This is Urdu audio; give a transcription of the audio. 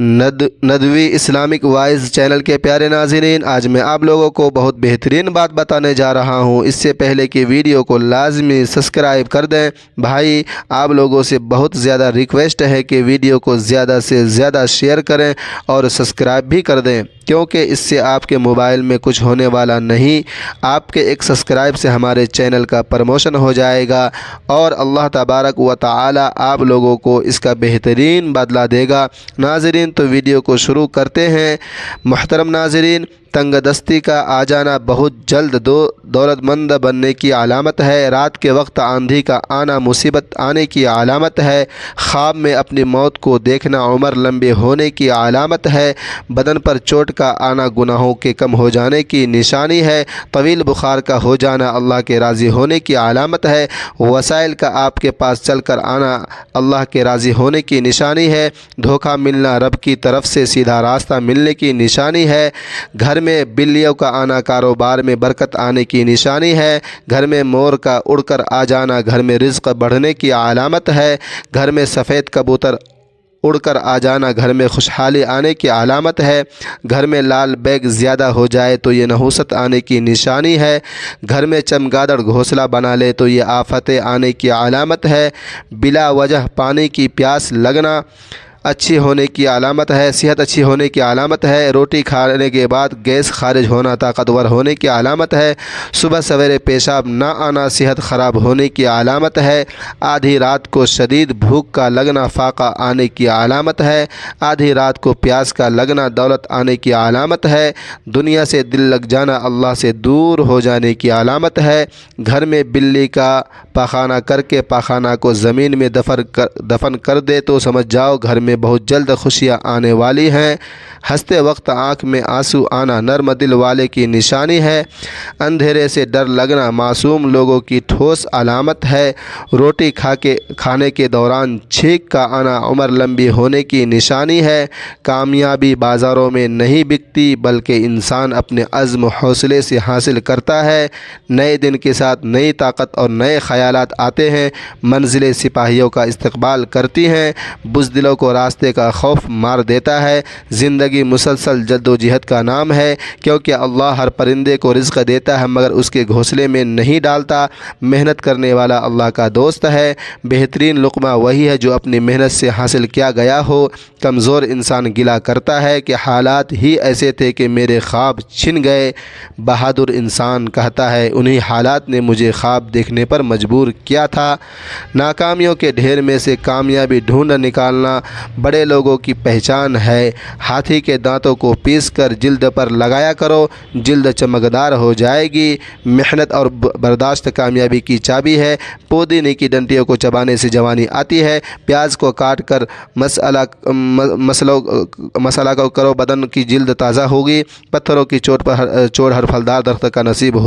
ندوی اسلامک وائز چینل کے پیارے ناظرین، آج میں آپ لوگوں کو بہت بہترین بات بتانے جا رہا ہوں۔ اس سے پہلے کہ ویڈیو کو لازمی سبسکرائب کر دیں۔ بھائی، آپ لوگوں سے بہت زیادہ ریکویسٹ ہے کہ ویڈیو کو زیادہ سے زیادہ شیئر کریں اور سبسکرائب بھی کر دیں، کیونکہ اس سے آپ کے موبائل میں کچھ ہونے والا نہیں، آپ کے ایک سبسکرائب سے ہمارے چینل کا پروموشن ہو جائے گا اور اللہ تبارک و تعالی آپ لوگوں کو اس کا بہترین بدلہ دے گا۔ ناظرین، تو ویڈیو کو شروع کرتے ہیں۔ محترم ناظرین، تنگ دستی کا آ جانا بہت جلد دولت مند بننے کی علامت ہے۔ رات کے وقت آندھی کا آنا مصیبت آنے کی علامت ہے۔ خواب میں اپنی موت کو دیکھنا عمر لمبے ہونے کی علامت ہے۔ بدن پر چوٹ کا آنا گناہوں کے کم ہو جانے کی نشانی ہے۔ طویل بخار کا ہو جانا اللہ کے راضی ہونے کی علامت ہے۔ وسائل کا آپ کے پاس چل کر آنا اللہ کے راضی ہونے کی نشانی ہے۔ دھوکہ ملنا رب کی طرف سے سیدھا راستہ ملنے کی نشانی ہے۔ گھر میں بلیوں کا آنا کاروبار میں برکت آنے کی نشانی ہے۔ گھر میں مور کا اڑ کر آ جانا گھر میں رزق بڑھنے کی علامت ہے۔ گھر میں سفید کبوتر اڑ کر آ جانا گھر میں خوشحالی آنے کی علامت ہے۔ گھر میں لال بیگ زیادہ ہو جائے تو یہ نحوست آنے کی نشانی ہے۔ گھر میں چمگادڑ گھونسلہ بنا لے تو یہ آفتیں آنے کی علامت ہے۔ بلا وجہ پانی کی پیاس لگنا اچھی ہونے کی علامت ہے، صحت اچھی ہونے کی علامت ہے۔ روٹی کھانے کے بعد گیس خارج ہونا طاقتور ہونے کی علامت ہے۔ صبح سویرے پیشاب نہ آنا صحت خراب ہونے کی علامت ہے۔ آدھی رات کو شدید بھوک کا لگنا فاقہ آنے کی علامت ہے۔ آدھی رات کو پیاس کا لگنا دولت آنے کی علامت ہے۔ دنیا سے دل لگ جانا اللہ سے دور ہو جانے کی علامت ہے۔ گھر میں بلی کا پاخانہ کر کے پاخانہ کو زمین میں دفن کر دے تو سمجھ جاؤ گھر میں بہت جلد خوشیاں آنے والی ہیں۔ ہنستے وقت آنکھ میں آنسو آنا نرم دل والے کی نشانی ہے۔ اندھیرے سے ڈر لگنا معصوم لوگوں کی ٹھوس علامت ہے۔ روٹی کھانے کے دوران چھینک کا آنا عمر لمبی ہونے کی نشانی ہے۔ کامیابی بازاروں میں نہیں بکتی بلکہ انسان اپنے عزم و حوصلے سے حاصل کرتا ہے۔ نئے دن کے ساتھ نئی طاقت اور نئے خیالات آتے ہیں۔ منزلیں سپاہیوں کا استقبال کرتی ہیں۔ بزدلوں کو راستے کا خوف مار دیتا ہے۔ زندگی مسلسل جد و جہد کا نام ہے، کیونکہ اللہ ہر پرندے کو رزق دیتا ہے مگر اس کے گھونسلے میں نہیں ڈالتا۔ محنت کرنے والا اللہ کا دوست ہے۔ بہترین لقمہ وہی ہے جو اپنی محنت سے حاصل کیا گیا ہو۔ کمزور انسان گلہ کرتا ہے کہ حالات ہی ایسے تھے کہ میرے خواب چھن گئے۔ بہادر انسان کہتا ہے انہی حالات نے مجھے خواب دیکھنے پر مجبور کیا تھا۔ ناکامیوں کے ڈھیر میں سے کامیابی ڈھونڈ نکالنا بڑے لوگوں کی پہچان ہے۔ ہاتھی کے دانتوں کو پیس کر جلد پر لگایا کرو، جلد چمکدار ہو جائے گی۔ محنت اور برداشت کامیابی کی چابی ہے۔ پودینے کی ڈنڈیوں کو چبانے سے جوانی آتی ہے۔ پیاز کو کاٹ کر مسالہ کو کرو، بدن کی جلد تازہ ہوگی۔ پتھروں کی چوٹ ہر پھلدار درخت کا نصیب ہوتا ہے۔